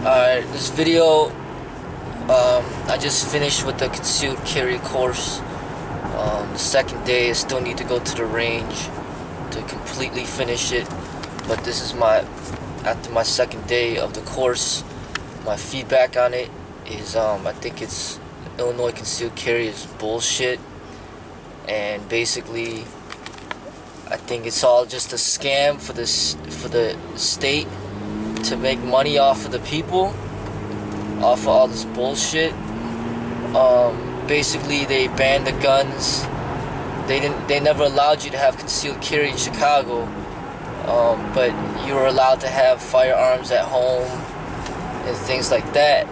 Alright, this video, I just finished with the concealed carry course. The second day, I still need to go to the range to completely finish it. But this is after my second day of the course, my feedback on it is, I think Illinois concealed carry is bullshit. And basically, I think it's all just a scam for the state to make money off of the people, off of all this bullshit. Basically, they banned the guns. They never allowed you to have concealed carry in Chicago, but you were allowed to have firearms at home and things like that.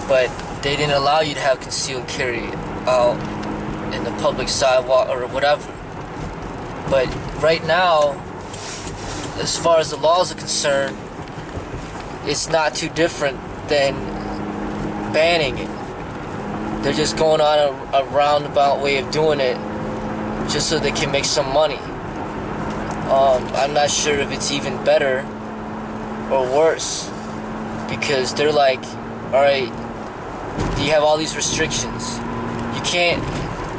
But they didn't allow you to have concealed carry out in the public sidewalk or whatever. But right now, as far as the laws are concerned, it's not too different than banning it. They're just going on a roundabout way of doing it just so they can make some money. I'm not sure if it's even better or worse, because they're like, alright, you have all these restrictions. You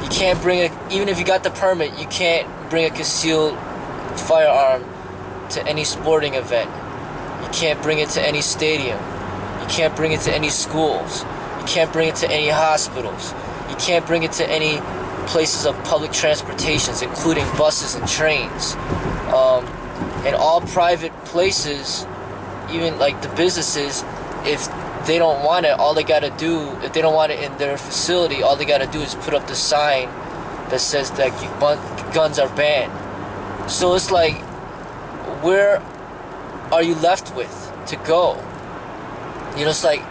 can't bring even if you got the permit, you can't bring a concealed firearm to any sporting event. You can't bring it to any stadium. You can't bring it to any schools. You can't bring it to any hospitals. You can't bring it to any places of public transportations, including buses and trains. And all private places, even like the businesses, if they don't want it, all they gotta do, if they don't want it in their facility, all they gotta do is put up the sign that says that guns are banned. So it's like, where are you left with to go? You know, it's like,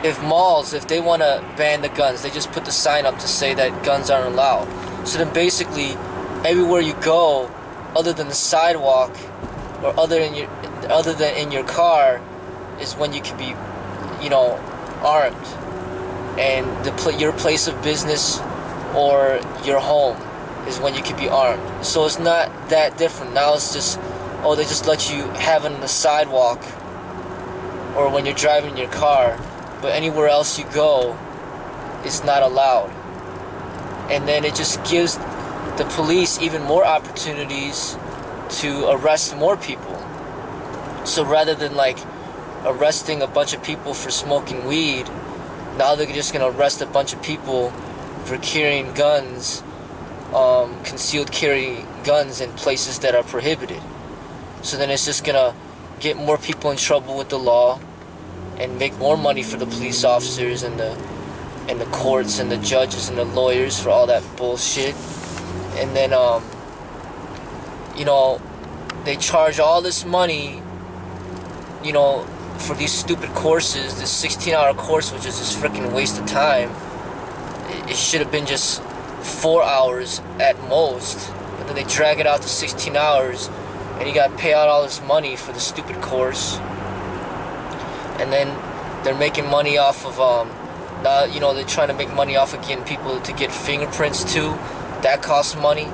if malls, if they want to ban the guns, they just put the sign up to say that guns aren't allowed. So then basically, everywhere you go, other than the sidewalk, or other than in your car, is when you can be, you know, armed. And your place of business or your home is when you can be armed. So it's not that different. Now it's just, oh, they just let you have it on the sidewalk or when you're driving your car, but anywhere else you go, it's not allowed. And then it just gives the police even more opportunities to arrest more people. So rather than like arresting a bunch of people for smoking weed, now they're just gonna arrest a bunch of people for carrying guns, concealed carry guns in places that are prohibited. So then it's just gonna get more people in trouble with the law and make more money for the police officers and the courts and the judges and the lawyers for all that bullshit. And then you know, they charge all this money, you know, for these stupid courses, this 16-hour course, which is just freaking waste of time. It should have been just 4 hours at most, but then they drag it out to 16 hours, and you gotta pay out all this money for the stupid course. And then they're making money off of, now, you know, they're trying to make money off of getting people to get fingerprints too. That costs money.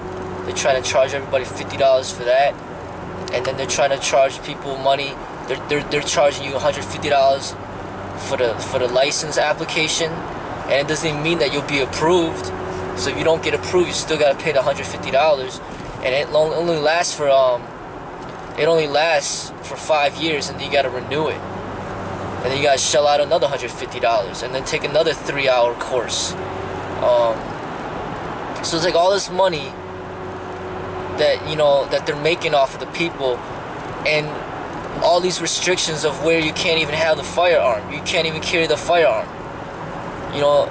They're trying to charge everybody $50 for that. And then they're trying to charge people money. They're charging you $150 for the license application, and it doesn't even mean that you'll be approved. So if you don't get approved, you still gotta pay the $150, and it only lasts for 5 years, and then you gotta renew it, and then you gotta shell out another $150, and then take another 3-hour course. So it's like all this money that, you know, that they're making off of the people, and all these restrictions of where you can't even have the firearm. You can't even carry the firearm. You know,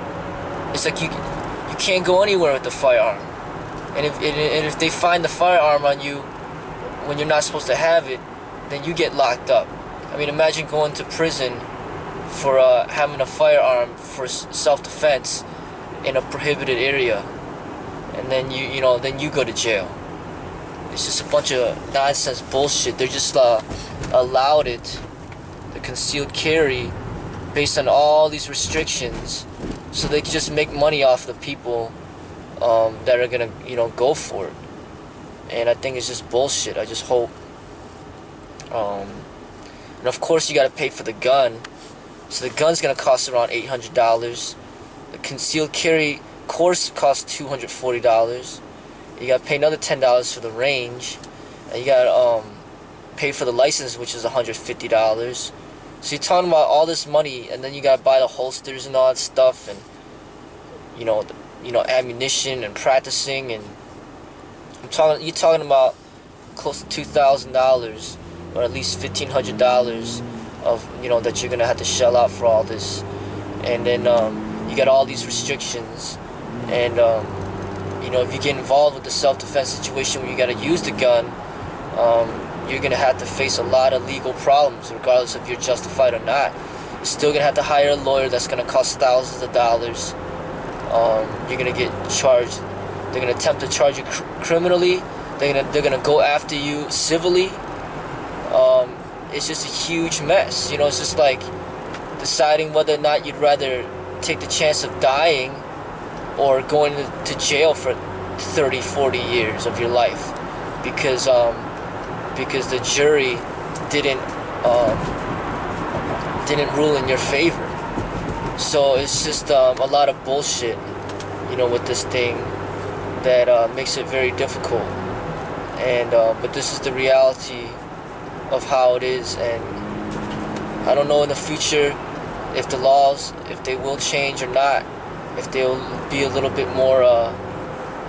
it's like you can't go anywhere with the firearm. And if they find the firearm on you when you're not supposed to have it, then you get locked up. I mean, imagine going to prison for having a firearm for self-defense in a prohibited area, and then you know then you go to jail. It's just a bunch of nonsense bullshit. They're just allowed it, the concealed carry, based on all these restrictions, so they can just make money off the people that are gonna, you know, go for it. And I think it's just bullshit. I just hope And of course you got to pay for the gun. So the gun's gonna cost around $800. The concealed carry course costs $240. You gotta pay another $10 for the range, and you gotta pay for the license, which is $150. So you're talking about all this money, and then you gotta buy the holsters and all that stuff, and ammunition and practicing, and you're talking about close to $2,000, or at least $1,500 of that you're gonna have to shell out for all this. And then you got all these restrictions, and if you get involved with the self-defense situation where you gotta use the gun, you're gonna have to face a lot of legal problems, regardless if you're justified or not. You're still gonna have to hire a lawyer that's gonna cost thousands of dollars. You're gonna get charged. They're gonna attempt to charge you criminally. They're gonna go after you civilly. It's just a huge mess. It's just like deciding whether or not you'd rather take the chance of dying or going to jail for 30, 40 years of your life because the jury didn't rule in your favor. So it's just a lot of bullshit, with this thing that makes it very difficult. And but this is the reality of how it is, and I don't know in the future if the laws, if they will change or not, if they'll be a little bit more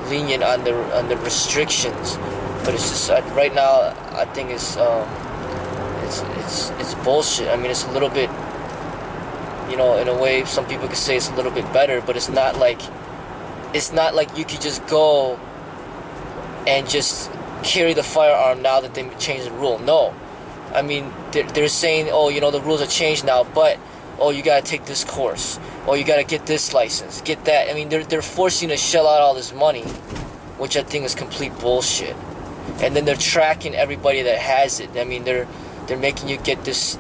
lenient on the restrictions. But it's just right now I think it's bullshit. I mean, it's a little bit, in a way some people could say it's a little bit better, but it's not like you could just go and just carry the firearm now that they changed the rule. No, I mean they're saying, oh, the rules are changed now, but you gotta take this course, you gotta get this license, get that. I mean they're forcing you to shell out all this money, which I think is complete bullshit. And then they're tracking everybody that has it. I mean they're making you get this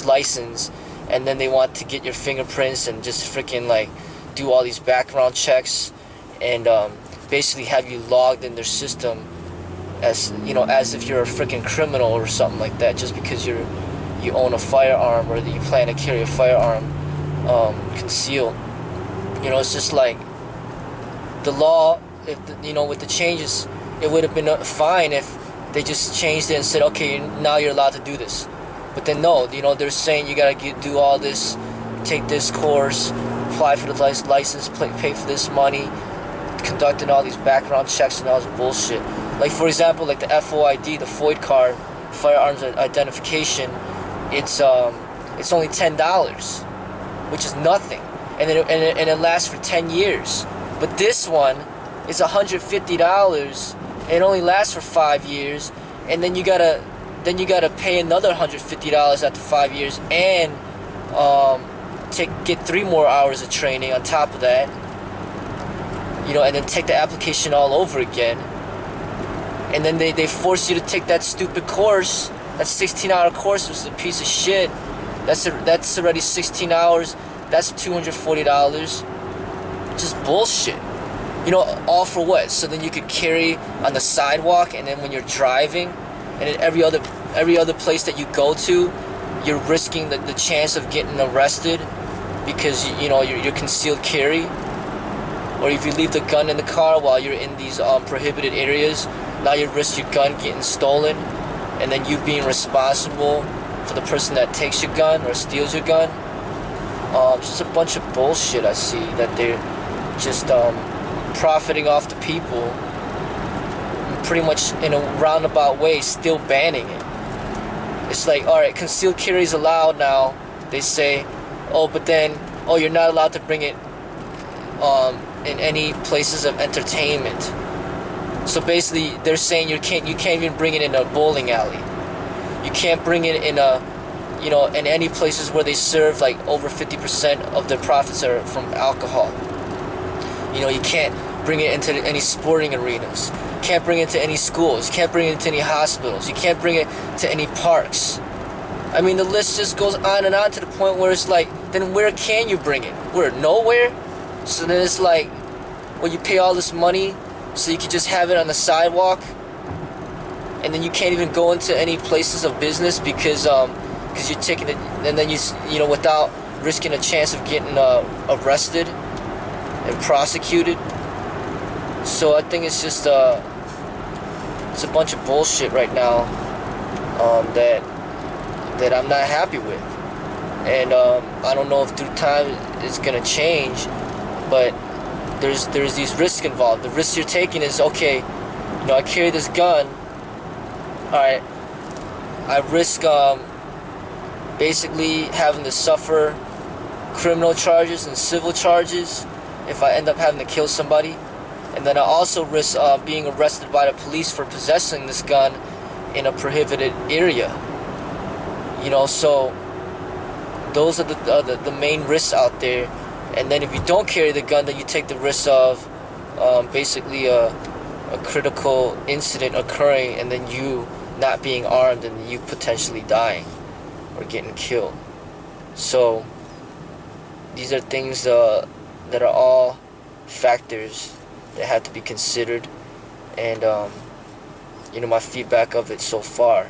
license, and then they want to get your fingerprints and just freaking like do all these background checks, and basically have you logged in their system as if you're a freaking criminal or something like that, just because you own a firearm or that you plan to carry a firearm concealed. It's just like the law, with the changes, it would have been fine if they just changed it and said, okay, now you're allowed to do this. But then no, they're saying you gotta do all this, take this course, apply for the license, pay for this money, conducting all these background checks and all this bullshit. Like for example, like the FOID, the FOID card, firearms identification, it's only $10, which is nothing, and it lasts for 10 years. But this one is $150, and it only lasts for 5 years, and then you gotta pay another $150 after 5 years, and get 3 more hours of training on top of that, and then take the application all over again. And then they force you to take that stupid course, that 16-hour course, which is a piece of shit. That's already 16 hours. That's $240. Just bullshit. All for what? So then you could carry on the sidewalk, and then when you're driving, and in every other place that you go to, you're risking the chance of getting arrested because you're concealed carry. Or if you leave the gun in the car while you're in these prohibited areas, now you risk your gun getting stolen, and then you being responsible for the person that takes your gun or steals your gun. It's just a bunch of bullshit I see, that they're just profiting off the people, pretty much in a roundabout way, still banning it. It's like, alright, concealed carry is allowed now, they say, but then, you're not allowed to bring it in any places of entertainment. So basically they're saying you can't even bring it in a bowling alley. You can't bring it in in any places where they serve like over 50% of their profits are from alcohol. You can't bring it into any sporting arenas. You can't bring it to any schools. You can't bring it to any hospitals. You can't bring it to any parks. I mean, the list just goes on and on to the point where it's like, then where can you bring it? Where? Nowhere? So then it's like, well, you pay all this money so you can just have it on the sidewalk, and then you can't even go into any places of business because you're taking it, and then you know, without risking a chance of getting arrested and prosecuted. So I think it's just it's a bunch of bullshit right now that I'm not happy with, and I don't know if through time it's gonna change, but there's these risks involved. The risk you're taking is, okay, you know, I carry this gun. All right, I risk basically having to suffer criminal charges and civil charges if I end up having to kill somebody, and then I also risk being arrested by the police for possessing this gun in a prohibited area. You know, so those are the main risks out there. And then if you don't carry the gun, then you take the risk of basically a critical incident occurring, and then you not being armed and you potentially dying or getting killed. So these are things that are all factors that have to be considered, and you know, my feedback of it so far